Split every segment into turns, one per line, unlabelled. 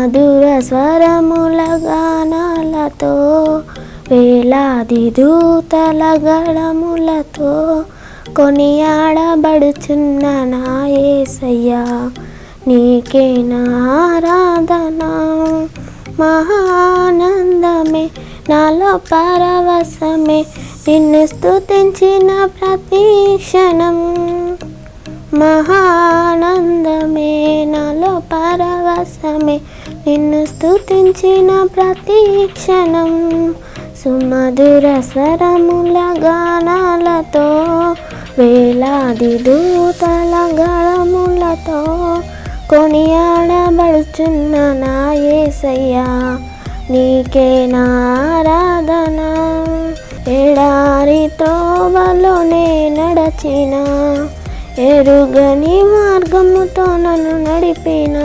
సుమధుర స్వరముల గానాలతో వేలాది దూతల గళములతో కొనియాడబడుచున్న నా యేసయ్యా, నీకే నా ఆరాధన. మహానందమే నాలో పరవశమే, నిన్ను స్తుతించిన ప్రతి క్షణం. మహానందమే నాలో పరవశమే, నిన్ను స్తుతించిన ప్రతి క్షణం. సుమధుర స్వరముల గానాలతో వేలాది దూతల గళములతో కొనియాడబడుచున్న నా యేసయ్యా, నీకే నా ఆరాధన. ఎడారి త్రోవలోనే నడచిన, ఎరుగని మార్గముతో నన్ను నడిపిన,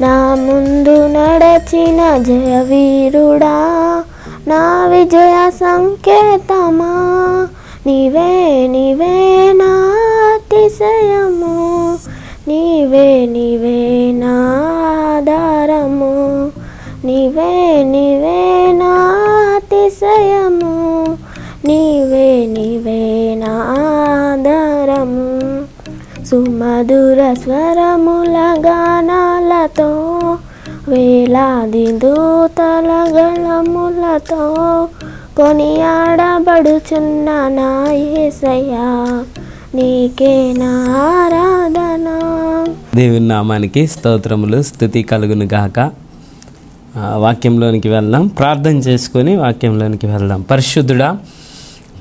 నా ముందు నడచిన జయవీరుడా, నా విజయ సంకేతమా. నీవే నీవే నా అతిశయము, నీవే నీవే నా ఆధారము, నీవే నీవే నా అతిశయము, నీవే నీవే నా ఆధారము. సుమధుర స్వరముల గానాలతో వేలాది దూతల గళములతో కొనియాడబడుచున్న నా యేసయ్యా, నీకే నా ఆరాధన.
దేవుని నామానికి స్తోత్రములు, స్తుతి కలుగును గాక. వాక్యంలోనికి వెళ్దాం, ప్రార్థన చేసుకొని వాక్యంలోనికి వెళ్దాం. పరిశుద్ధుడా,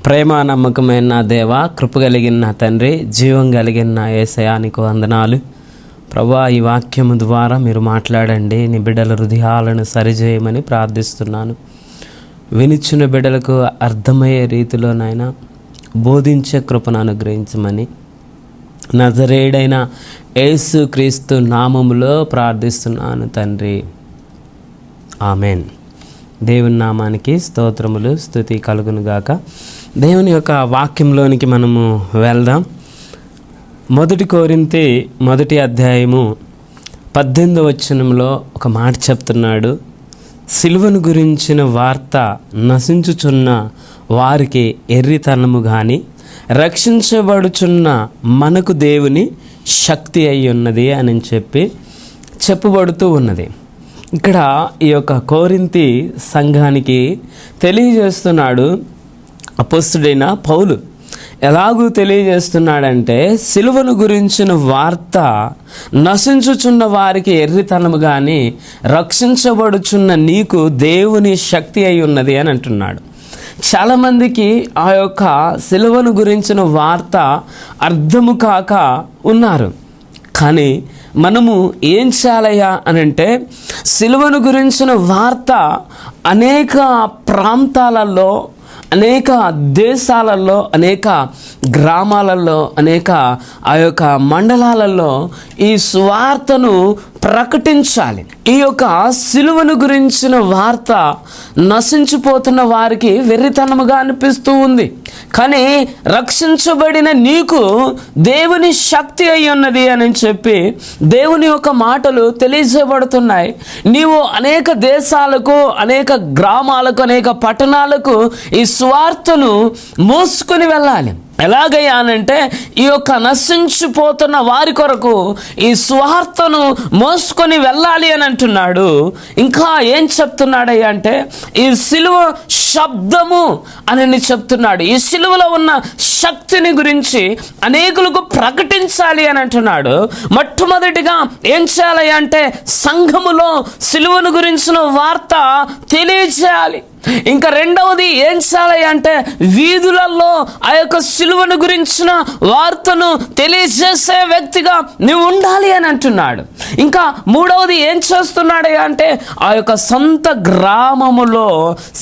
ప్రేమ నమ్మకమైన నా దేవా, కృప కలిగిన నా తండ్రి, జీవం కలిగిన నా యేసయ్యా, నీకు వందనాలు. ప్రభువా, ఈ వాక్యము ద్వారా మీరు మాట్లాడండి, నీ బిడ్డల హృదయాలను సరిచేయమని ప్రార్థిస్తున్నాను. వినిచ్చిన బిడ్డలకు అర్థమయ్యే రీతిలో నాయన బోధించే కృపను అనుగ్రహించమని నజరేయుడైన యేసు క్రీస్తు నామములో ప్రార్థిస్తున్నాను తండ్రి, ఆమెన్. దేవుని నామానికి స్తోత్రములు, స్తుతి కలుగును గాక. దేవుని యొక్క వాక్యంలోనికి మనము వెళ్దాం. 1 కొరింథీ 1 అధ్యాయము 18వ వచనంలో ఒక మాట చెప్తున్నాడు. సిలువను గురించిన వార్త నశించుచున్న వారికి ఎర్రితనము కానీ, రక్షించబడుచున్న మనకు దేవుని శక్తి అయి ఉన్నది అని చెప్పబడుతూ ఉన్నది. ఇక్కడ ఈ యొక్క కొరింథీ సంఘానికి తెలియజేస్తున్నాడు అపోస్తలుడైన పౌలు. ఎలాగూ తెలియజేస్తున్నాడంటే, సిలువను గురించిన వార్త నశించుచున్న వారికి ఎర్రితనము కానీ, రక్షించబడుచున్న నీకు దేవుని శక్తి అయి ఉన్నది అని అంటున్నాడు. చాలామందికి ఆ యొక్క సిలువను గురించిన వార్త అర్థము కాక ఉన్నారు. కానీ మనము ఏం చేయాలయ్యా అని అంటే, సిలువను గురించిన వార్త అనేక ప్రాంతాలలో, అనేక దేశాలలో, అనేక గ్రామాలలో, అనేక ఆ యొక్క మండలాలలో ఈ సువార్తను ప్రకటించాలి. ఈ యొక్క సిలువను గురించిన వార్త నశించిపోతున్న వారికి వెర్రితనముగా అనిపిస్తూ ఉంది. కానీ రక్షించబడిన నీకు దేవుని శక్తి అయి ఉన్నది అని చెప్పి దేవుని యొక్క మాటలు తెలియజేయబడుతున్నాయి. నీవు అనేక దేశాలకు, అనేక గ్రామాలకు, అనేక పట్టణాలకు ఈ సువార్తను మోసుకొని వెళ్ళాలి. ఎలాగయ్యా అనంటే, ఈ యొక్క నశించిపోతున్న వారి కొరకు ఈ సువార్తను మోసుకొని వెళ్ళాలి అని అంటున్నాడు. ఇంకా ఏం చెప్తున్నాడయ్యా అంటే, ఈ సిలువ శబ్దము అని చెప్తున్నాడు. ఈ సిలువలో ఉన్న శక్తిని గురించి అనేకులకు ప్రకటించాలి అని అంటున్నాడు. మొట్టమొదటిగా ఏం చేయాలి అంటే, సంఘములో సిలువను గురించిన వార్త తెలియజేయాలి. ఇంకా రెండవది ఏం చేయాలి అంటే, వీధులలో ఆ యొక్క సిలువను గురించిన వార్తను తెలియజేసే వ్యక్తిగా నువ్వు ఉండాలి అని అంటున్నాడు. ఇంకా మూడవది ఏం చేస్తున్నాడు అంటే, ఆ యొక్క సొంత గ్రామములో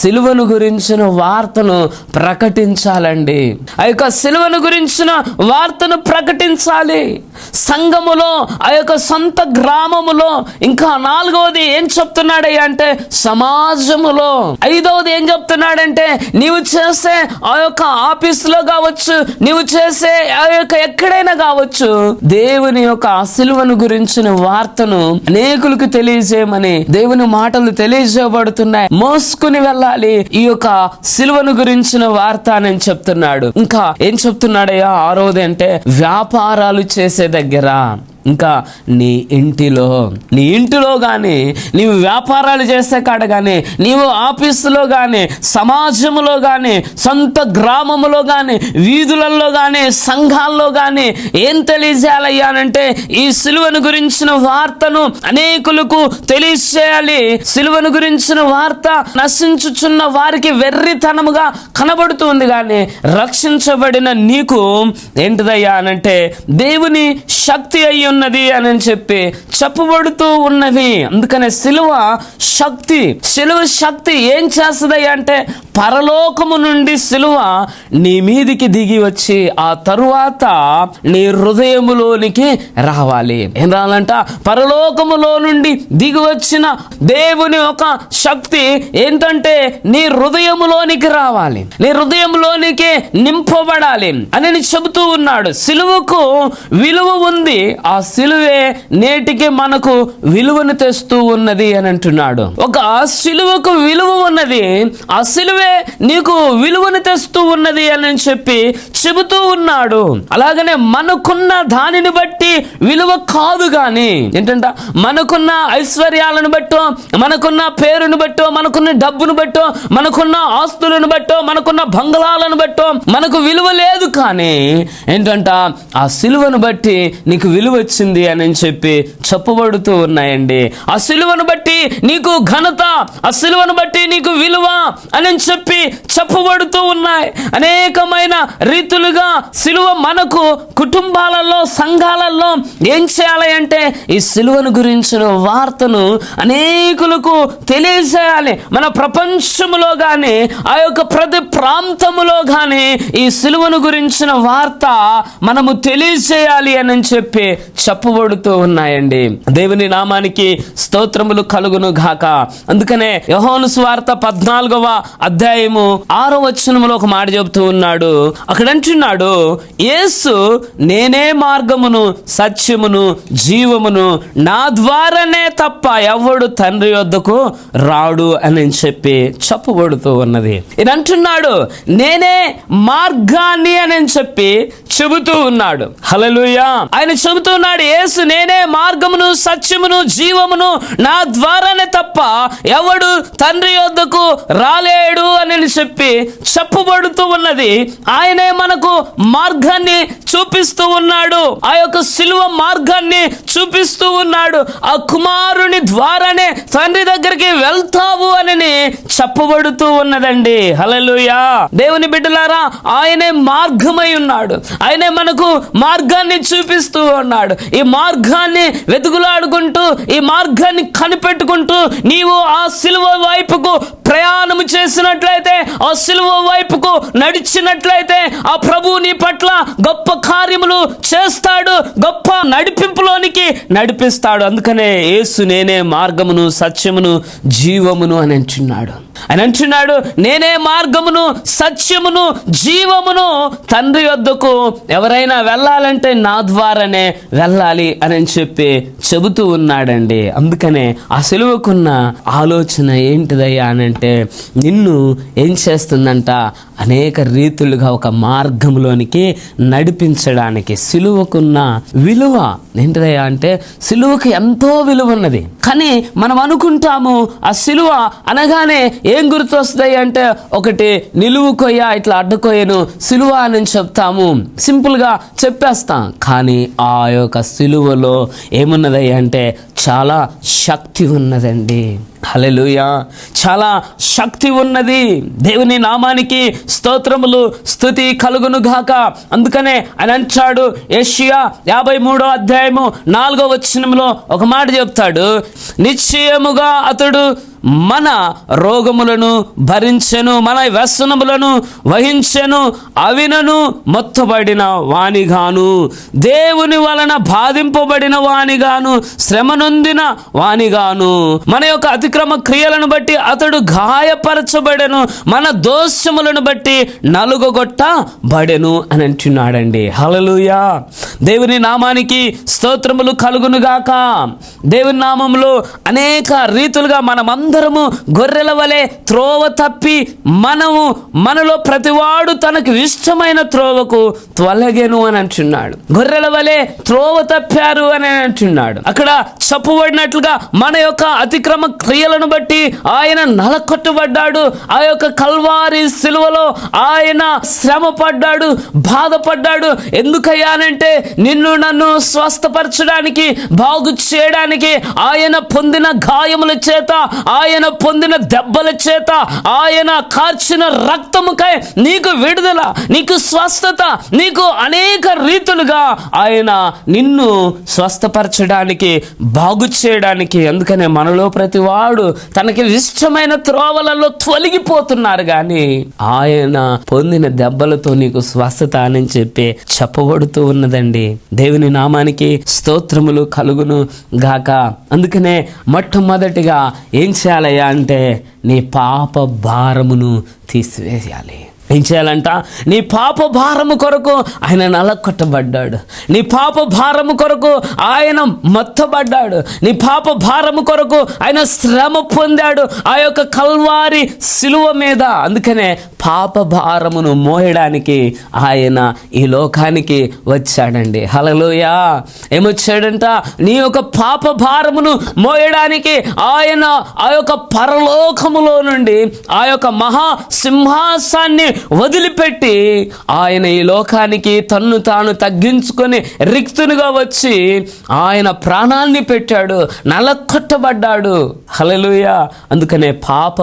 సిలువను గురించిన వార్తను ప్రకటించాలండి. ఆ యొక్క సిలువను గురించిన వార్తను ప్రకటించాలి సంఘములో, ఆ యొక్క సొంత గ్రామములో. ఇంకా నాలుగవది ఏం చెప్తున్నాడు అంటే, సమాజములో. ఐదవది రెండవది ఏం చెప్తున్నాడంటే, నీవు చేసే ఆ యొక్క ఆఫీసులో కావచ్చు, నీవు చేసే ఆ యొక్క ఎక్కడైనా కావచ్చు, దేవుని యొక్క సిలువను గురించిన వార్తను అనేకులకు తెలియజేయమని దేవుని మాటలు తెలియజేయబడుతున్నాయి. మోసుకుని వెళ్ళాలి ఈ యొక్క సిలువను గురించిన వార్త అని చెప్తున్నాడు. ఇంకా ఏం చెప్తున్నాడయ్యా? ఆరోది అంటే వ్యాపారాలు చేసే దగ్గర, ఇంకా నీ ఇంటిలో కానీ, నీవు వ్యాపారాలు చేసే కాడ కానీ, నీవు ఆఫీసులో కానీ, సమాజంలో కానీ, సొంత గ్రామంలో కానీ, వీధులలో కానీ, సంఘాల్లో కానీ ఏం తెలియజేయాలయ్యానంటే ఈ సిలువను గురించిన వార్తను అనేకులకు తెలియజేయాలి. సిలువను గురించిన వార్త నశించుచున్న వారికి వెర్రితనముగా కనబడుతుంది, కానీ రక్షించబడిన నీకు ఏంటిదయ్యా అనంటే దేవుని శక్తి అయ్యి ఉన్నది అని చెప్పి చెప్పబడుతూ ఉన్నది. అందుకనే సిలువ శక్తి ఏం చేస్తుంది అంటే, పరలోకము నుండి సిలువ నీ మీదికి దిగి వచ్చి ఆ తరువాత నీ హృదయములోనికి రావాలి. ఏం రావాలంట? పరలోకములో నుండి దిగి వచ్చిన దేవుని ఒక శక్తి ఏంటంటే నీ హృదయములోనికి రావాలి, నీ హృదయంలోనికి నింపబడాలి అని చెబుతూ ఉన్నాడు. సిలువకు విలువ ఉంది. ఆ సిలువే నేటికి మనకు విలువను తెస్తూ ఉన్నది అని అంటున్నాడు. ఒక సిలువకు విలువ ఉన్నది, ఆ సిలువే నీకు విలువను తెస్తూ ఉన్నది అని చెప్పి చెబుతూ ఉన్నాడు. అలాగనే మనకున్న దానిని బట్టి విలువ కాదు, కానీ ఏంటంట, మనకున్న ఐశ్వర్యాలను బట్టో, మనకున్న పేరును బట్టో, మనకున్న డబ్బును బట్టో, మనకున్న ఆస్తులను బట్టో, మనకున్న బంగళాలను బట్టో మనకు విలువ లేదు. కానీ ఏంటంట, ఆ సిలువను బట్టి నీకు విలువ వచ్చింది అని చెప్పి చెప్పబడుతూ ఉన్నాయండి. ఆ సిలువను బట్టి నీకు ఘనత, ఆ సిలువను బట్టి నీకు విలువ అని చెప్పి చెప్పబడుతూ ఉన్నాయి. అనేకమైన రీతులుగా సిలువ మనకు కుటుంబాలలో, సంఘాలలో ఏం చేయాలి అంటే ఈ సిలువను గురించిన వార్తను అనేకులకు తెలియజేయాలి. మన ప్రపంచములో కానీ, ఆ యొక్క ప్రతి ప్రాంతములో కానీ ఈ సిలువను గురించిన వార్త మనము తెలియజేయాలి అని చెప్పి చెప్పబడుతూ ఉన్నాయండి. దేవుని నామానికి స్తోత్రములు కలుగును గాక. అందుకనే యోహాను సువార్త 14వ అధ్యాయము 6వ వచనములో ఒక మాట చెబుతూ ఉన్నాడు. అక్కడ అంటున్నాడు, యేసు నేనే మార్గమును, సత్యమును, జీవమును, నా ద్వారానే తప్ప ఎవడు తండ్రి వద్దకు రాడు అని చెప్పి చెప్పబడుతూ ఉన్నది. ఇది అంటున్నాడు, నేనే మార్గాన్ని అని చెప్పి చెబుతూ ఉన్నాడు. హల్లెలూయా. ఆయన చెబుతున్నాడు, యేసు నేనే మార్గమును, సత్యమును, జీవమును, నా ద్వారానే తప్ప ఎవడు తండ్రి యొద్దకు రాలేడు అని చెప్పి చెప్పబడుతూ ఉన్నది. ఆయనే మనకు మార్గాన్ని చూపిస్తూ ఉన్నాడు. ఆ యొక్క సిలువ మార్గాన్ని చూపిస్తూ ఉన్నాడు. ఆ కుమారుని ద్వారానే తండ్రి దగ్గరికి వెళ్తావు అని చెప్పబడుతూ ఉన్నదండి. హల్లెలూయా. దేవుని బిడ్డలారా, ఆయనే మార్గమై ఉన్నాడు. ఆయనే మనకు మార్గాన్ని చూపిస్తూ ఉన్నాడు. ఈ మార్గాన్ని వెతుకులాడుకుంటూ, ఈ మార్గాన్ని కనిపెట్టుకుంటూ నీవు ఆ సిలువ వైపుకు ప్రయాణం చేసినట్లయితే, ఆ సిలువ వైపుకు నడిచినట్లయితే ఆ ప్రభు నీ పట్ల గొప్ప కార్యములు చేస్తాడు, గొప్ప నడిపింపులోనికి నడిపిస్తాడు. అందుకనే యేసు నేనే మార్గమును, సత్యమును, జీవమును అని అంటున్నాడు. ఆయన అంటున్నాడు, నేనే మార్గమును, సత్యమును, జీవమును. తండ్రి వద్దకు ఎవరైనా వెళ్ళాలంటే నా ద్వారానే వెళ్ళాలి అని చెప్పి చెబుతూ ఉన్నాడండి. అందుకనే ఆ సిలువకున్న ఆలోచన ఏంటిదయ్యా అని అంటే, నిన్ను ఏం చేస్తుందంట, అనేక రీతులుగా ఒక మార్గంలోనికి నడిపించడానికి. సిలువకున్న విలువ ఏంటిదయ్యా అంటే, సిలువకు ఎంతో విలువ ఉన్నది. కానీ మనం అనుకుంటాము ఆ సిలువ అనగానే ఏం గుర్తొస్తాయి అంటే, ఒకటి నిలువు కొయ్య, ఇట్లా అడ్డకొయ్యను సిలువ అని చెప్తాము, సింపుల్గా చెప్పేస్తాం. కానీ ఆ యొక్క సిలువలో ఏమున్నదయ్యా అంటే చాలా శక్తి ఉన్నదండి. హల్లెలూయా. చాలా శక్తి ఉన్నది. దేవుని నామానికి స్తోత్రములు, స్తుతి కలుగును గాక. అందుకనే ఆయన అంటాడు, యెషయా 53వ అధ్యాయము 4వ వచనంలో ఒక మాట చెప్తాడు, నిశ్చయముగా అతడు మన రోగములను భరించెను, మన వ్యసనములను వహించెను, అవినను మొత్తబడిన వానిగాను, దేవుని వలన బాధింపబడిన వానిగాను, శ్రమనొందిన వానిగాను, మన యొక్క అతిక్రమ క్రియలను బట్టి అతడు గాయపరచబడెను, మన దోషములను బట్టి నలుగొట్టబడెను అని అంటున్నాడండి. హల్లెలూయా. దేవుని నామానికి స్తోత్రములు కలుగునుగాక. దేవుని నామములో అనేక రీతులుగా మనమందరము గొర్రెల వలె త్రోవ తప్పి మనలో ప్రతివాడు తనకు ఇష్టమైన త్రోవకు తొలగెను అని అంటున్నాడు. గొర్రెల వలె త్రోవ తప్పారు అని అంటున్నాడు. అక్కడ చెప్పబడినట్లుగా మన యొక్క అతిక్రమ క్రియలను బట్టి ఆయన నలకొట్టబడ్డాడు. ఆ యొక్క కల్వారి సిలువలో ఆయన శ్రమ పడ్డాడు, బాధపడ్డాడు. ఎందుకయ్యానంటే నిన్ను నన్ను స్వస్థపరచడానికి, బాగు చేయడానికి, ఆయన పొందిన గాయముల చేత, ఆయన పొందిన దెబ్బల చేత, ఆయన కార్చిన రక్తముకై నీకు విడుదల, నీకు స్వస్థత, నీకు అనేక రీతులుగా ఆయన నిన్ను స్వస్థపరచడానికి, బాగు చేయడానికి. అందుకనే మనలో ప్రతివాడు తనకి ఇష్టమైన త్రోవలలో తొలగిపోతున్నారు, కానీ ఆయన పొందిన దెబ్బలతో నీకు స్వస్థత అని చెప్పి చెప్పబడుతూ ఉన్నదండి. దేవుని నామానికి స్తోత్రములు కలుగును గాక. అందుకనే మొట్టమొదటిగా ఏం చేయాలయ్యా అంటే నీ పాప భారమును తీసివేయాలి. ఏం చేయాలంట? నీ పాప భారము కొరకు ఆయన నలకొట్టబడ్డాడు, నీ పాప భారము కొరకు ఆయన మొత్తబడ్డాడు, నీ పాప భారము కొరకు ఆయన శ్రమ పొందాడు ఆ యొక్క కల్వారి సిలువ మీద. అందుకనే పాప భారమును మోయడానికి ఆయన ఈ లోకానికి వచ్చాడండి. హల్లెలూయా. ఏమొచ్చాడంట? నీ యొక్క పాప భారమును మోయడానికి ఆయన ఆ యొక్క పరలోకములో నుండి ఆ యొక్క మహా సింహాసాన్ని వదిలిపెట్టి ఆయన ఈ లోకానికి తన్ను తాను తగ్గించుకొని రిక్తునిగా వచ్చి ఆయన ప్రాణాన్ని పెట్టాడు, నలకొట్టబడ్డాడు. హల్లెలూయా. అందుకనే పాప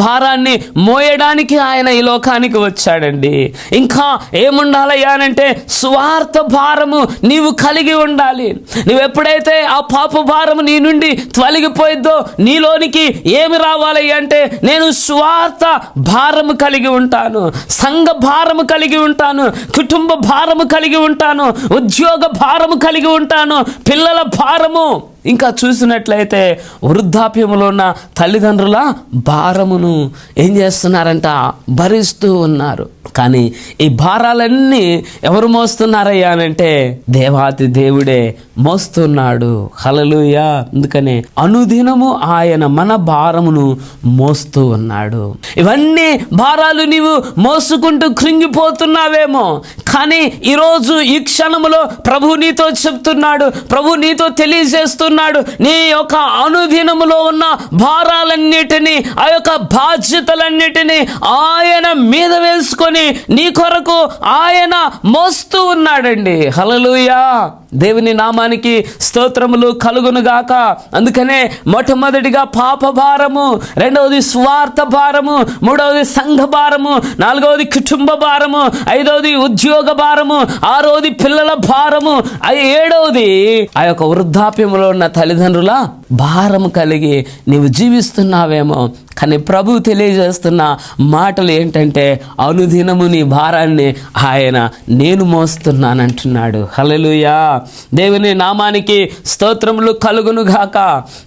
భారాన్ని మోయడానికి ఆయన ఈ లోకానికి వచ్చాడండి. ఇంకా ఏముండాలయ్యా అంటే సువార్త భారము నీవు కలిగి ఉండాలి. నువ్వు ఎప్పుడైతే ఆ పాప భారము నీ నుండి తొలగిపోయిద్దో నీలోనికి ఏమి రావాలి అంటే నేను సువార్త భారము కలిగి ఉంటాను, సంఘ భారము కలిగి ఉంటాను, కుటుంబ భారము కలిగి ఉంటాను, ఉద్యోగ భారము కలిగి ఉంటాను, పిల్లల భారము, ఇంకా చూసినట్లయితే వృద్ధాప్యములో ఉన్న తల్లిదండ్రుల భారమును ఏం చేస్తున్నారంట? భరిస్తూ ఉన్నారు. కానీ ఈ భారాలన్నీ ఎవరు మోస్తున్నారయ్యా అంటే దేవాతి దేవుడే మోస్తున్నాడు. హల్లెలూయా. అందుకనే అనుదినము ఆయన మన భారమును మోస్తూ ఉన్నాడు. ఇవన్నీ భారాలు నీవు మోసుకుంటూ కృంగిపోతున్నావేమో, కానీ ఈరోజు ఈ క్షణములో ప్రభు నీతో చెప్తున్నాడు, ప్రభు నీతో తెలియజేస్తున్నాడు, నీ యొక్క అనుదినములో ఉన్న భారాలన్నిటినీ, ఆ యొక్క బాధ్యతలన్నిటినీ ఆయన మీద వేసుకొని నీ కొరకు ఆయన మోస్తూ ఉన్నాడండి. హల్లెలూయా. దేవుని నామానికి స్తోత్రములు కలుగునుగాక. అందుకనే మొట్టమొదటిగా పాప భారము, రెండవది స్వార్థ భారము, మూడవది సంఘ భారము, నాలుగవది కుటుంబ భారము, ఐదవది ఉద్యోగ భారము, ఆరవది పిల్లల భారము, ఏడవది ఆ యొక్క వృద్ధాప్యములో ఉన్న తల్లిదండ్రుల భారము కలిగి నీవు జీవిస్తున్నావేమో. కానీ ప్రభు తెలియజేస్తున్న మాటలు ఏంటంటే అనుదినము నీ భారాన్ని ఆయన నేను మోస్తున్నానంటున్నాడు. హల్లెలూయా. దేవుని నామానికి స్తోత్రములు కలుగును గాక.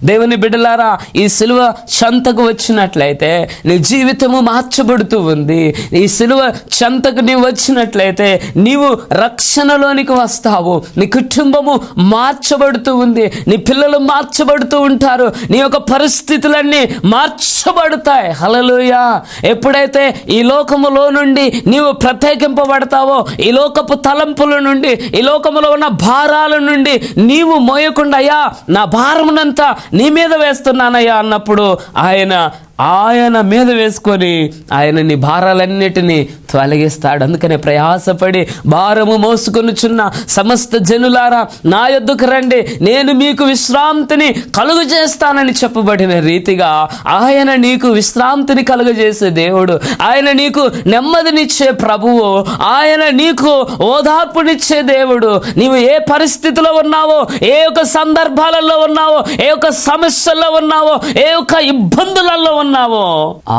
దేవుని బిడ్డలారా, ఈ సిలువ చెంతకు వచ్చినట్లయితే నీ జీవితము మార్చబడుతూ ఉంది. ఈ సిలువ చెంతకు నీవు వచ్చినట్లయితే నీవు రక్షణలోనికి వస్తావు, నీ కుటుంబము మార్చబడుతూ ఉంది, నీ పిల్లలు మార్చబడుతూ ఉంటారు, నీ యొక్క పరిస్థితులన్నీ మార్చబడతాయి. హల్లెలూయా. ఎప్పుడైతే ఈ లోకములో నుండి నీవు ప్రత్యేకింపబడతావో, ఈ లోకపు తలంపుల నుండి, ఈ లోకములో ఉన్న భారాల నుండి నీవు మోయకుండా అయ్యా నా భారమునంతా నీ మీద వేస్తున్నానయ్యా అన్నప్పుడు ఆయన ఆయన మీద వేసుకొని ఆయన నీ భారాలన్నిటినీ తొలగిస్తాడు. అందుకనే ప్రయాసపడి భారము మోసుకొనుచున్న సమస్త జనులారా నా యొద్దకు రండి, నేను మీకు విశ్రాంతిని కలుగు చేస్తానని చెప్పబడిన రీతిగా ఆయన నీకు విశ్రాంతిని కలుగజేసే దేవుడు, ఆయన నీకు నెమ్మదినిచ్చే ప్రభువు, ఆయన నీకు ఓదార్పునిచ్చే దేవుడు. నీవు ఏ పరిస్థితిలో ఉన్నావో, ఏ యొక్క సందర్భాలలో ఉన్నావో, ఏ యొక్క సమస్యల్లో ఉన్నావో, ఏ యొక్క ఇబ్బందులలో ఉన్నావో,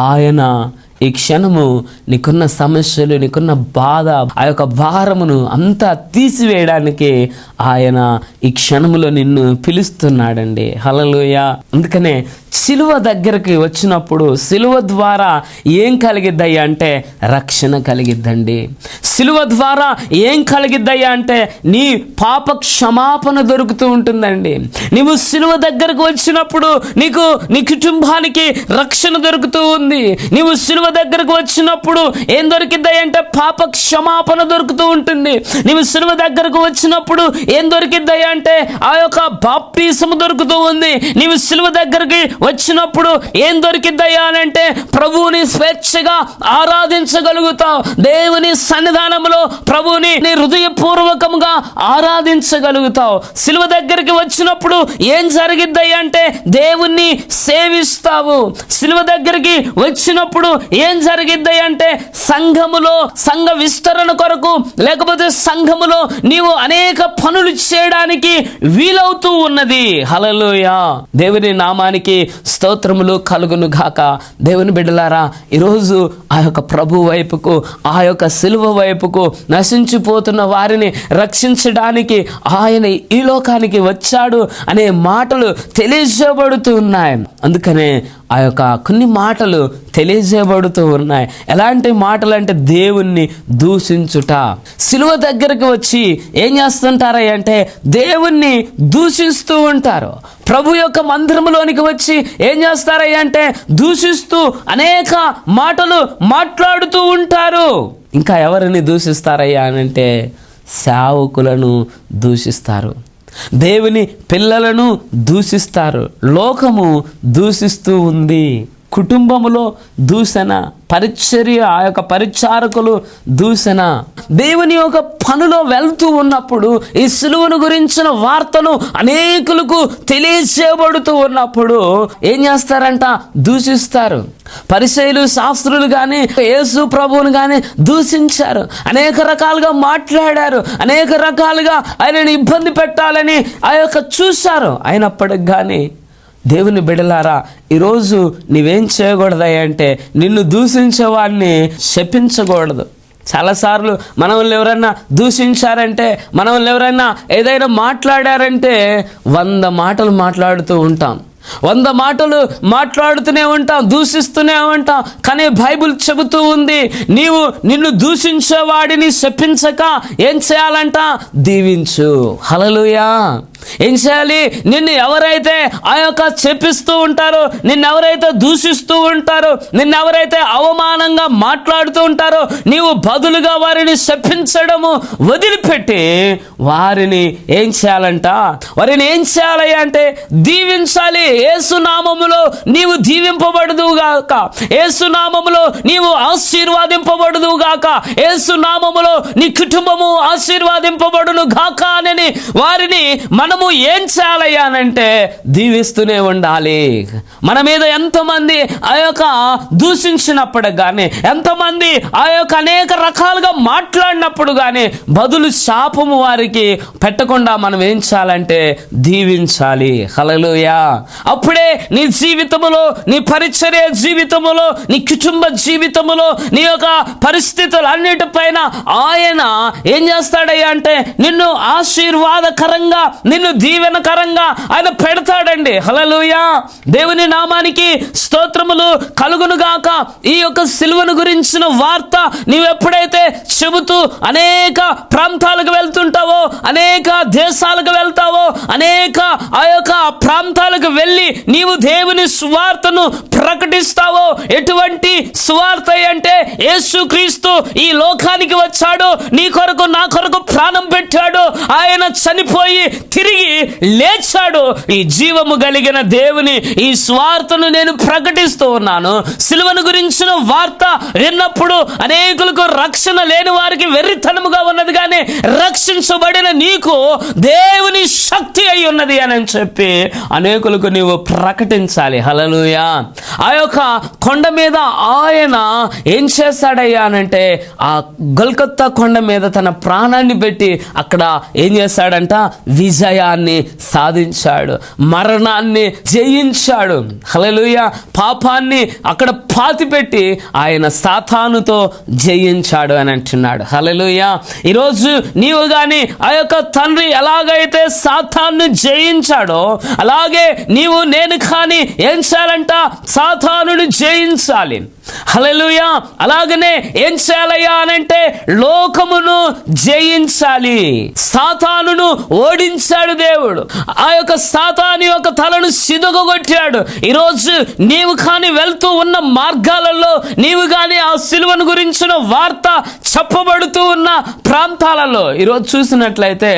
ఆయన ఈ క్షణము నీకున్న సమస్యలు, నీకున్న బాధ, ఆ యొక్క భారమును అంతా తీసివేయడానికి ఆయన ఈ క్షణములో నిన్ను పిలుస్తున్నాడండి. హల్లెలూయా. అందుకనే సిలువ దగ్గరికి వచ్చినప్పుడు సిలువ ద్వారా ఏం కలిగిద్దయ్యా అంటే రక్షణ కలిగిద్దండి. సిలువ ద్వారా ఏం కలిగిద్దయ్యా అంటే నీ పాప క్షమాపణ దొరుకుతూ ఉంటుందండి. నీవు సిలువ దగ్గరకు వచ్చినప్పుడు నీకు నీ కుటుంబానికి రక్షణ దొరుకుతూ ఉంది. నీవు సిలువ దగ్గరకు వచ్చినప్పుడు ఏం దొరికిద్దయ్యా అంటే పాప క్షమాపణ దొరుకుతూ ఉంటుంది. నీవు సిలువ దగ్గరకు వచ్చినప్పుడు ఏం దొరికిద్దయ్యా అంటే ఆ యొక్క బాప్తిసము దొరుకుతూ ఉంది. నీవు సిలువ దగ్గరికి వచ్చినప్పుడు ఏం దొరికిద్దయ్యా అంటే ప్రభువుని స్వేచ్ఛగా ఆరాధించగలుగుతావు. దేవుని సన్నిధానంలో ప్రభువుని నీ హృదయపూర్వకంగా ఆరాధించగలుగుతావు. సిలువ దగ్గరికి వచ్చినప్పుడు ఏం జరిగిద్దయ్యా అంటే దేవుణ్ణి సేవిస్తావు. సిలువ దగ్గరికి వచ్చినప్పుడు ఏం జరిగిద్దయ్యా అంటే సంఘములో సంఘ విస్తరణ కొరకు, లేకపోతే సంఘములో నీవు అనేక పనులు చేయడానికి వీలవుతూ ఉన్నది. హల్లెలూయా. దేవుని నామానికి స్తోత్రములు కలుగును గాక. దేవుని బిడ్డలారా, ఈరోజు ఆ యొక్క ప్రభు వైపుకు, ఆ యొక్క సిలువ వైపుకు, నశించిపోతున్న వారిని రక్షించడానికి ఆయన ఈ లోకానికి వచ్చాడు అనే మాటలు తెలియజేయబడుతూ ఉన్నాయి. అందుకనే ఆ యొక్క కొన్ని మాటలు తెలియజేయబడుతూ ఉన్నాయి. ఎలాంటి మాటలు అంటే దేవుణ్ణి దూషించుట. సిలువ దగ్గరికి వచ్చి ఏం చేస్తుంటారా అంటే దేవుణ్ణి దూషిస్తూ ఉంటారు. ప్రభు యొక్క మందిరములోనికి వచ్చి ఏం చేస్తారయ్యా అంటే దూషిస్తూ అనేక మాటలు మాట్లాడుతూ ఉంటారు. ఇంకా ఎవరిని దూషిస్తారయ్యా అంటే సేవకులను దూషిస్తారు, దేవుని పిల్లలను దూషిస్తారు. లోకము దూషిస్తూ ఉంది. కుటుంబములో దూషణ, పరిచర్య, ఆ యొక్క పరిచారకులు దూషణ. దేవుని యొక్క పనిలో వెళ్తూ ఉన్నప్పుడు ఈ సిలువను గురించిన వార్తను అనేకులకు తెలియజేయబడుతూ ఉన్నప్పుడు ఏం చేస్తారంట? దూషిస్తారు. పరిసయ్యులు, శాస్త్రులు కానీ యేసు ప్రభువును కానీ దూషించారు. అనేక రకాలుగా మాట్లాడారు, అనేక రకాలుగా ఆయనను ఇబ్బంది పెట్టాలని ఆ యొక్క చూశారు. అయినప్పటికి కానీ దేవుని బిడ్డలారా, ఈరోజు నీవేం చేయకూడదయ్యా అంటే నిన్ను దూషించే వాడిని శపించకూడదు. చాలాసార్లు మనల్ని ఎవరైనా దూషించారంటే, మనల్ని ఎవరైనా ఏదైనా మాట్లాడారంటే 100 మాటలు మాట్లాడుతూ ఉంటాం, 100 మాటలు మాట్లాడుతూనే ఉంటాం, దూషిస్తూనే ఉంటాం. కానీ బైబిల్ చెబుతూ ఉంది, నిన్ను దూషించేవాడిని శపించక ఏం చేయాలంట? దీవించు. హల్లెలూయా. ఏం చేయాలి? నిన్ను ఎవరైతే ఆ యొక్క చెప్పిస్తూ ఉంటారో, నిన్నెవరైతే దూషిస్తూ ఉంటారో, నిన్నెవరైతే అవమానంగా మాట్లాడుతూ ఉంటారో, నీవు బదులుగా వారిని శపించడము వదిలిపెట్టి వారిని ఏం చేయాలంట? వారిని ఏం చేయాలి అంటే దీవించాలి. యేసు నామములో నీవు దీవింపబడుదువుగాక, యేసు నామములో నీవు ఆశీర్వాదింపబడుదువుగాక, యేసు నామములో నీ కుటుంబము ఆశీర్వాదింపబడును గాక అని వారిని మనము ఏం చేయాలయ్యానంటే దీవిస్తూనే ఉండాలి. మన మీద ఎంతమంది ఆ యొక్క దూషించినప్పుడు కానీ, ఎంతమంది ఆ యొక్క అనేక రకాలుగా మాట్లాడినప్పుడు కానీ బదులు శాపము వారికి పెట్టకుండా మనం ఏం చేయాలంటే దీవించాలి. హల్లెలూయా. అప్పుడే నీ జీవితములో, నీ పరిచర్య జీవితములో, నీ కుటుంబ జీవితములో, నీ యొక్క పరిస్థితులన్నిటిపైన ఆయన ఏం చేస్తాడయ్యా అంటే నిన్ను ఆశీర్వాదకరంగా, నిన్ను దీవెనకరంగా ఆయన పెడతాడండి. హల్లెలూయా. దేవుని నామానికి స్తోత్రములు కలుగునుగాక. ఈ యొక్క సిలువను గురించిన వార్త నీవు ఎప్పుడైతే చెబుతూ అనేక ప్రాంతాలకు వెళ్తుంటావో, అనేక దేశాలకు వెళ్తావో, ఆ యొక్క ప్రాంతాలకు వెళ్ళి నీవు దేవుని సువార్తను ప్రకటిస్తావో, ఎటువంటి సువార్త అంటే యేసుక్రీస్తు ఈ లోకానికి వచ్చాడు, నీ కొరకు నా కొరకు ప్రాణం పెట్టాడు, ఆయన చనిపోయి తిరిగి లేచాడు, ఈ జీవము కలిగిన దేవుని ఈ సువార్తను నేను ప్రకటిస్తూ ఉన్నాను. సిలువను గురించిన వార్త విన్నప్పుడు అనేకులకు రక్షణ లేని వారికి వెర్రితనముగా ఉన్నది, కానీ రక్షించబడిన నీకు దేవుని శక్తి అయి ఉన్నది అని చెప్పి అనేకులకు నీవు ప్రకటించాలి. హల్లెలూయా. ఆ యొక్క కొండ మీద ఆయన ఏం చేస్తాడయ్యా అనంటే, ఆ గొల్గొతా కొండ మీద తన ప్రాణాన్ని పెట్టి అక్కడ ఏం చేస్తాడంట, విజయాన్ని సాధించాడు, మరణాన్ని జయించాడు. హల్లెలూయా. పాపాన్ని అక్కడ పాతిపెట్టి ఆయన సాతానుతో జయించాడు అని అంటున్నాడు. హల్లెలూయా. ఈరోజు నీవు కానీ ఆ యొక్క తండ్రి ఎలాగైతే సాతాను జయించాడో, అలాగే నీవు నేను కానీ ఏం చేయాలంట, సాతానుని జయించాలి. హల్లెలూయా. అలాగనే ఏం చేయాలయ్యా అనంటే, లోకమును జయించాలి. సాతానును ఓడించాడు దేవుడు, ఆ యొక్క సాతాను యొక్క తలను సిదుగొట్టాడు. ఈరోజు నీవు కానీ వెళ్తూ ఉన్న మార్గాలలో, నీవు కానీ ఆ సిలువను గురించిన వార్త చెప్పబడుతూ ఉన్న ప్రాంతాలలో ఈరోజు చూసినట్లయితే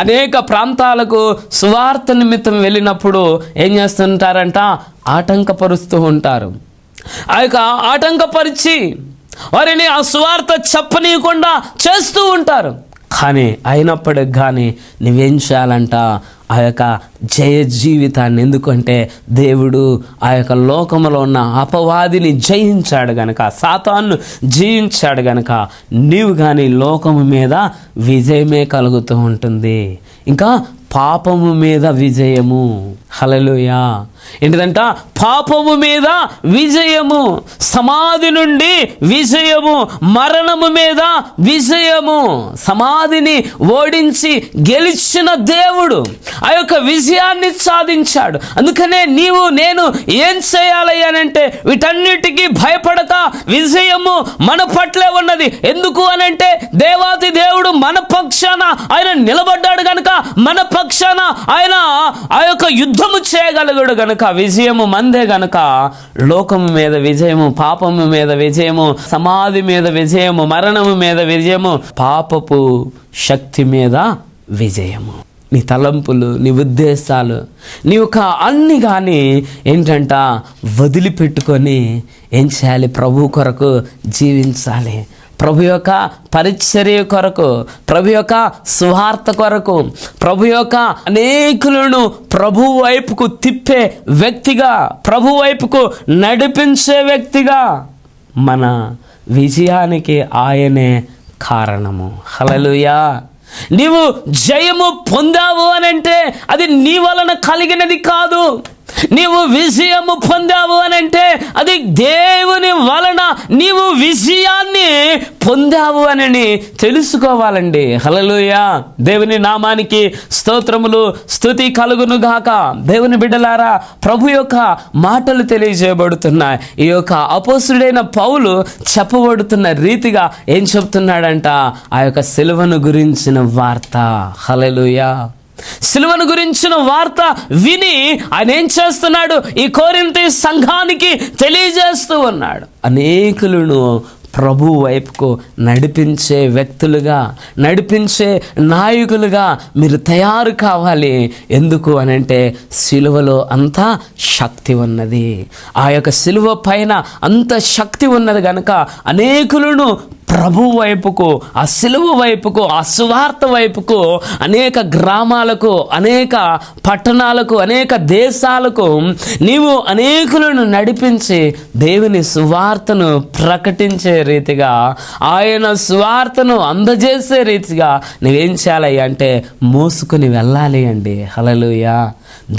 అనేక ప్రాంతాలకు సువార్త నిమిత్తం వెళ్ళినప్పుడు ఏం చేస్తుంటారంట, ఆటంకపరుస్తూ ఉంటారు. ఆ యొక్క ఆటంకపరిచి వారిని ఆ సువార్త చెప్పనీయకుండా చేస్తూ ఉంటారు. కానీ అయినప్పటికి కానీ నువ్వేం చేయాలంట, ఆ యొక్క జయ జీవితాన్ని, ఎందుకంటే దేవుడు ఆ యొక్క లోకంలో ఉన్న అపవాదిని జయించాడు గనక, సాతాను జయించాడు గనక నీవు కానీ లోకము మీద విజయమే కలుగుతూ ఉంటుంది. ఇంకా పాపము మీద విజయము. హల్లెలూయా. ఏంటిదంట, పాపము మీద విజయము, సమాధి నుండి విజయము, మరణము మీద విజయము. సమాధిని ఓడించి గెలిచిన దేవుడు ఆ యొక్క విజయాన్ని సాధించాడు. అందుకనే నీవు నేను ఏం చేయాలి అనంటే, వీటన్నిటికీ భయపడక విజయము మన పట్లే ఉన్నది. ఎందుకు అనంటే, దేవాతి దేవుడు మన పక్షాన ఆయన నిలబడ్డాడు గనుక, మన పక్షాన ఆయన ఆ యొక్క యుద్ధము చేయగలగడు గనుక, విజయము మందే గనుక లోకము మీద విజయము, పాపము మీద విజయము, సమాధి మీద విజయము, మరణము మీద విజయము, పాపపు శక్తి మీద విజయము. నీ తలంపులు, నీ ఉద్దేశాలు, నీ యొక్క అన్ని కానీ ఏంటంట వదిలిపెట్టుకొని ఏం చేయాలి, ప్రభు కొరకు జీవించాలి. ప్రభు యొక్క పరిచర్య కొరకు, ప్రభు యొక్క సువార్త కొరకు, ప్రభు యొక్క అనేకులను ప్రభు వైపుకు తిప్పే వ్యక్తిగా, ప్రభు వైపుకు నడిపించే వ్యక్తిగా మన విజయానికి ఆయనే కారణము. హల్లెలూయా. నీవు జయము పొందావు అనంటే అది నీ వలన కలిగినది కాదు. నీవు విజయము పొందావు అనంటే అది దేవుని వలన నీవు విజయాన్ని పొందావు అని తెలుసుకోవాలండి. హల్లెలూయా. దేవుని నామానికి స్తోత్రములు, స్తుతి కలుగును గాక. దేవుని బిడ్డలారా, ప్రభు యొక్క మాటలు తెలియజేయబడుతున్నాయి. ఈ యొక్క అపోస్తుడైన పౌలు చెప్పబడుతున్న రీతిగా ఏం చెప్తున్నాడంట, ఆ యొక్క సిలువను గురించిన వార్త. హల్లెలూయా. సిలువను గురించిన వార్త విని ఆయన ఏం చేస్తున్నాడు, ఈ కొరింథీ సంఘానికి తెలియజేస్తూ ఉన్నాడు. అనేకులను ప్రభు వైపుకు నడిపించే వ్యక్తులుగా, నడిపించే నాయకులుగా మీరు తయారు కావాలి. ఎందుకు అనంటే, సిలువలో అంత శక్తి ఉన్నది. ఆ యొక్క సిలువ పైన అంత శక్తి ఉన్నది కనుక అనేకులను ప్రభు వైపుకు, ఆ సిలువ వైపుకు, ఆ సువార్త వైపుకు, అనేక గ్రామాలకు, అనేక పట్టణాలకు, అనేక దేశాలకు నీవు అనేకులను నడిపించి దేవుని సువార్తను ప్రకటించే రీతిగా, ఆయన సువార్తను అందజేసే రీతిగా నువ్వేం చేయాలి అంటే మోసుకుని వెళ్ళాలి అండి. హల్లెలూయా.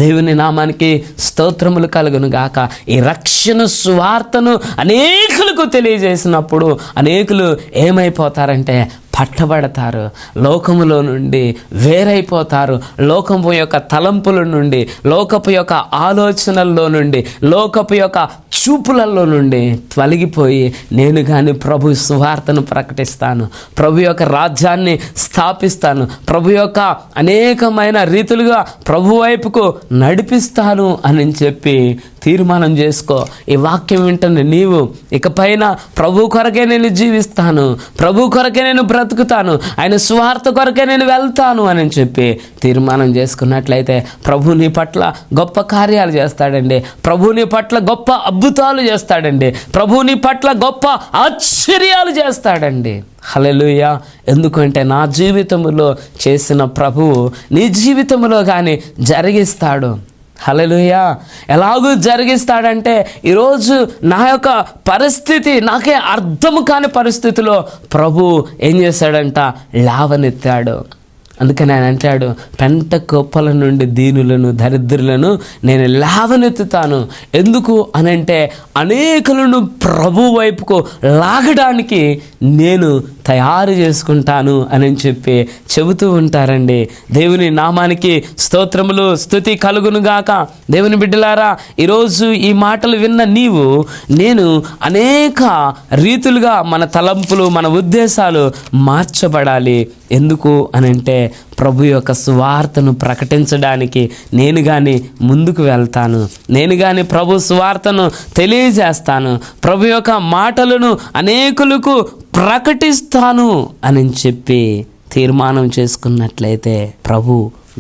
దేవుని నామానికి స్తోత్రములు కలుగును గాక. ఈ రక్షణ సువార్తను అనేకులకు తెలియజేసినప్పుడు అనేకులు ఏమైపోతారంటే పట్టబడతారు, లోకములో నుండి వేరైపోతారు, లోకము యొక్క తలంపుల నుండి, లోకపు యొక్క ఆలోచనల్లో నుండి, లోకపు యొక్క చూపులలో నుండి తొలగిపోయి నేను కానీ ప్రభు సువార్తను ప్రకటిస్తాను, ప్రభు యొక్క రాజ్యాన్ని స్థాపిస్తాను, ప్రభు యొక్క అనేకమైన రీతులుగా ప్రభు వైపుకు నడిపిస్తాను అని చెప్పి తీర్మానం చేసుకో. ఈ వాక్యం వింటున్న నీవు ఇకపైన ప్రభు కొరకే నేను జీవిస్తాను, ప్రభు కొరకే నేను బ్రతుకుతాను, ఆయన సువార్త కొరకే నేను వెళ్తాను అని చెప్పి తీర్మానం చేసుకున్నట్లయితే ప్రభు నీ పట్ల గొప్ప కార్యాలు చేస్తాడండి, ప్రభు నీ పట్ల గొప్ప అద్భుతాలు చేస్తాడండి, ప్రభు నీ పట్ల గొప్ప ఆశ్చర్యాలు చేస్తాడండి. హల్లెలూయా. ఎందుకంటే నా జీవితంలో చేసిన ప్రభువు నీ జీవితంలో కానీ జరిగిస్తాడు. హల్లెలూయా. ఎలాగూ జరిగిస్తాడంటే ఈరోజు నా యొక్క పరిస్థితి నాకే అర్థము కాని పరిస్థితిలో ప్రభు ఏం చేశాడంట, లేవనెత్తాడు. అందుకని ఆయన అంటాడు, పెంట కుప్పల నుండి దీనులను దరిద్రులను నేను లేవనెత్తుతాను. ఎందుకు అనంటే అనేకులను ప్రభు వైపుకు లాగడానికి నేను తయారు చేసుకుంటాను అని చెప్పి చెబుతూ ఉంటారండి. దేవుని నామానికి స్తోత్రములు, స్తుతి కలుగును గాక. దేవుని బిడ్డలారా, ఈరోజు ఈ మాటలు విన్న నీవు నేను అనేక రీతులుగా మన తలంపులు, మన ఉద్దేశాలు మార్చబడాలి. ఎందుకు అనంటే ప్రభు యొక్క సువార్తను ప్రకటించడానికి నేను కానీ ముందుకు వెళ్తాను, నేను కానీ ప్రభు సువార్తను తెలియజేస్తాను, ప్రభు యొక్క మాటలను అనేకులకు ప్రకటిస్తాను అని చెప్పి తీర్మానం చేసుకున్నట్లయితే ప్రభు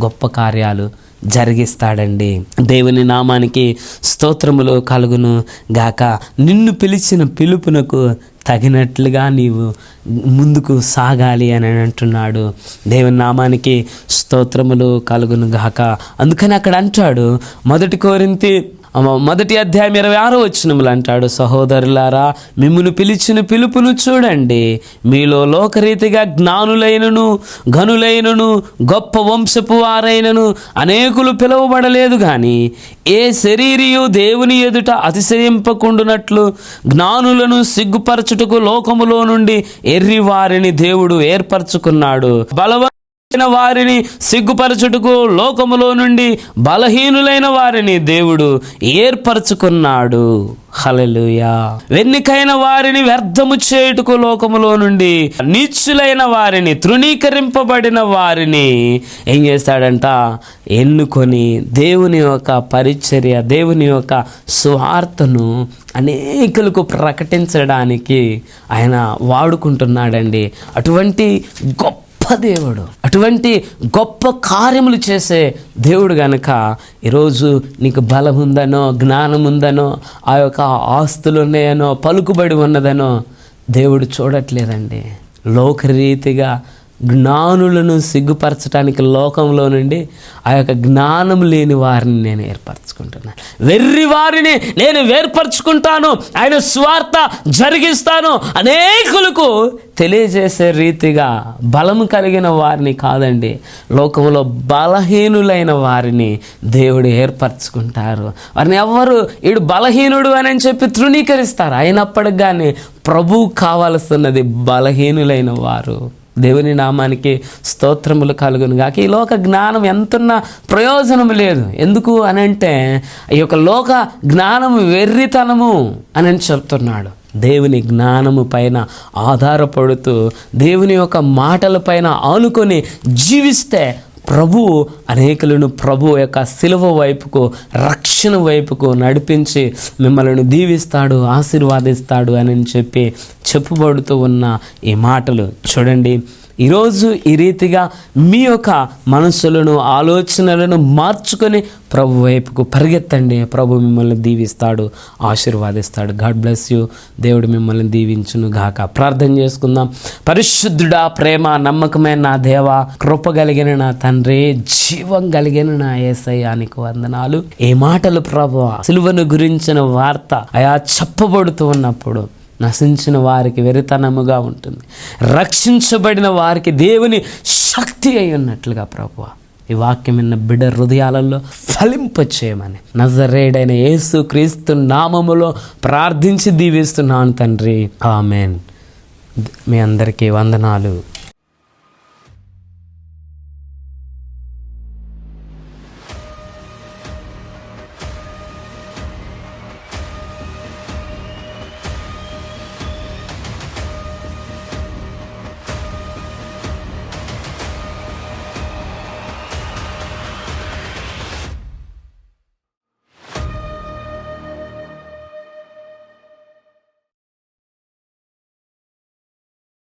గొప్ప కార్యాలు జరిగిస్తాడండి. దేవుని నామానికి స్తోత్రములు కలుగును గాక. నిన్ను పిలిచిన పిలుపునకు తగినట్లుగా నీవు ముందుకు సాగాలి అని అంటున్నాడు. దేవుని నామానికి స్తోత్రములు కలుగును గాక. అందుకని అక్కడ అంటాడు, 1 కొరింథీ 1వ అధ్యాయం 26వ వచనములు అంటాడు, సహోదరులారా మిమ్మును పిలిచిన పిలుపును చూడండి, మీలో లోకరీతిగా జ్ఞానులైనను ఘనులైనను గొప్ప వంశపు వారైనను అనేకులు పిలువబడలేదు కానీ ఏ శరీరియు దేవుని ఎదుట అతిశయింపకుండునట్లు జ్ఞానులను సిగ్గుపరచుటకు లోకములో నుండి ఎర్రి వారిని దేవుడు ఏర్పరచుకున్నాడు, వారిని సిగ్గుపరచుటకు లోకములో నుండి బలహీనులైన వారిని దేవుడు ఏర్పరచుకున్నాడు. హల్లెలూయా. వెన్నికైన వారిని వ్యర్థము చేయుటకు లోకములో నుండి నీచులైన వారిని, తృణీకరింపబడిన వారిని ఏం చేస్తాడంట, ఎన్నుకొని దేవుని యొక్క పరిచర్య, దేవుని యొక్క సువార్తను అనేకులకు ప్రకటించడానికి ఆయన వాడుకుంటున్నాడండి. అటువంటి గొప్ప దేవుడు, అటువంటి గొప్ప కార్యములు చేసే దేవుడు గనక ఈరోజు నీకు బలం ఉందనో, జ్ఞానం ఉందనో, ఆ యొక్క ఆస్తులు ఉన్నాయనో, పలుకుబడి ఉన్నదనో దేవుడు చూడట్లేదండి. లోకరీతిగా జ్ఞానులను సిగ్గుపరచడానికి లోకంలో నుండి ఆ యొక్క జ్ఞానం లేని వారిని నేను ఏర్పరచుకుంటున్నాను, వెర్రి వారిని నేను ఏర్పరచుకుంటాను, ఆయన స్వార్థ జరిగిస్తాను, అనేకులకు తెలియజేసే రీతిగా బలము కలిగిన వారిని కాదండి, లోకంలో బలహీనులైన వారిని దేవుడు ఏర్పరచుకుంటారు. వారిని ఎవ్వరు వీడు బలహీనుడు అని చెప్పి తృణీకరిస్తారు. అయినప్పటికి కానీ ప్రభువు కావాల్సినది బలహీనులైన వారు. దేవుని నామానికి స్తోత్రములు కలుగును గాక. ఈ లోక జ్ఞానం ఎంతున్నా ప్రయోజనం లేదు. ఎందుకు అనంటే ఈ యొక్క లోక జ్ఞానము వెర్రితనము అని చెప్తున్నాడు. దేవుని జ్ఞానము పైన ఆధారపడుతూ దేవుని యొక్క మాటల పైన ఆనుకొని జీవిస్తే ప్రభు అనేకులను ప్రభు యొక్క సిలువ వైపుకు, రక్షణ వైపుకు నడిపించి మిమ్మల్ని దీవిస్తాడు, ఆశీర్వాదిస్తాడు అని చెప్పి చెప్పబడుతూ ఉన్న ఈ మాటలు చూడండి. ఈరోజు ఈ రీతిగా మీ యొక్క మనసులను, ఆలోచనలను మార్చుకొని ప్రభు వైపుకు పరిగెత్తండి. ప్రభు మిమ్మల్ని దీవిస్తాడు, ఆశీర్వాదిస్తాడు. God bless you. దేవుడు మిమ్మల్ని దీవించును గాక. ప్రార్థన చేసుకుందాం. పరిశుద్ధుడా, ప్రేమ నమ్మకమైన నా దేవా, కృప కలిగిన నా తండ్రి, జీవం కలిగిన నా యేసయ్యా నీకు వందనాలు. ఈ మాటలు ప్రభు సిలువను గురించిన వార్త అయా చెప్పబడుతూ ఉన్నప్పుడు నశించిన వారికి వెరితనముగా ఉంటుంది, రక్షించబడిన వారికి దేవుని శక్తి అయి ఉన్నట్లుగా ప్రభువా ఈ వాక్యం విన్న బిడ్డ హృదయాలలో ఫలింపచేయమని నజరేయుడైన యేసు క్రీస్తు నామములో ప్రార్థించి దీవిస్తున్నాను తండ్రి. ఆమెన్. మీ అందరికీ వందనాలు.